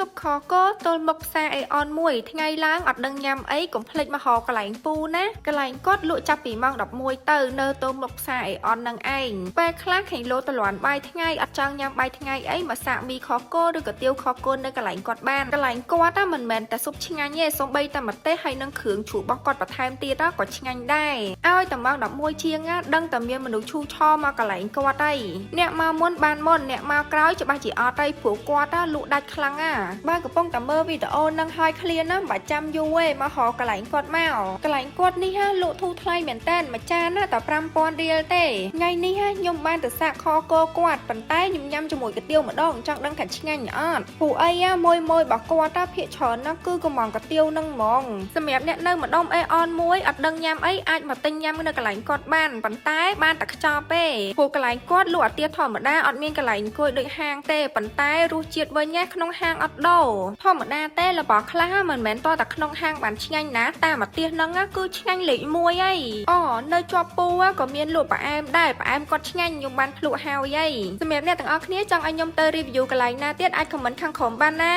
សុបខកទល់មុខផ្សារអេអនមួយថ្ងៃឡើងអត់ដឹងញ៉ាំអីកុំភ្លេចមកហៅកន្លែងពូណាកន្លែងគាត់លក់ចាប់ពីម៉ោង11ទៅនៅទល់មុខផ្សារអេអននឹងឯងពេលខ្លះខេងលោតលន់បាយថ្ងៃអត់ចង់ញ៉ាំបាយថ្ងៃអីមកសាកមីខកឬក៏ទាវខកនៅកន្លែងគាត់បានកន្លែងគាត់មិនមែនតែស៊ុបឆ្ងាញ់ទេសូម្បីតែម្ទេសហើយនឹងគ្រឿងជ្រូករបស់គាត់បន្ថែមទៀតក៏ឆ្ងាញ់ដែរឲ្យតែម៉ោង11ជាងដឹងតែមានមនុស្សឈូឆរមកកន្លែងគាត់ហើយអ្នកមកមុនបានមុនអ្នកមកក្រោយច្បាស់ជាអត់ហើយព្រោះគាត់លក់ដាច់ខ្លាំងបើកំពុងតែមើលវីដេអូនឹងហើយឃ្លានមិនបាច់ចាំយូរទេមកហៅកន្លែងគាត់មកកន្លែងគាត់នេះលក់ធូរថ្លៃមែនតើមួយចានតែ5000រៀលទេថ្ងៃនេះខ្ញុំបានទៅសាកខកគាត់ប៉ុន្តែខ្ញុំញ៉ាំជាមួយកាទៀវម្ដងចង់ដឹងថាឆ្ងាញ់អត់ព្រោះអីមួយរបស់គាត់ភាគច្រើនគឺកំងកាទៀវនឹងហ្មងសម្រាប់អ្នកនៅម្ដុំអេអនមួយអត់ដឹងញ៉ាំអីអាចមកទិញញ៉ាំនៅកន្លែងគាត់បានប៉ុន្តែបានតែខ្ចប់ទេព្រោះកន្លែងគាត់លក់អាទៀធម្មតាអត់មានកន្លែងអង្គុយដូចហាងទេប៉ុន្តែរសជាតិវិញក្នុងហាងអត់ដូរធម្មតាទេរបស់ខ្លះមិនមែនតតែក្នុងហាងបានឆ្ងាញ់ណាតាមអាទៀហ្នឹងគឺឆ្ងាញ់លេខ1ហើយនៅជាប់ពូក៏មានលក់ផ្អែមដែរផ្អែមគាត់ឆ្ងាញ់ខ្ញុំបានភ្លក់ហើយសម្រាប់អ្នកទាំងអស់គ្នាចង់ឲ្យខ្ញុំទៅ review កន្លែងណាទៀតអាច comment ខាងក្រោមបានណា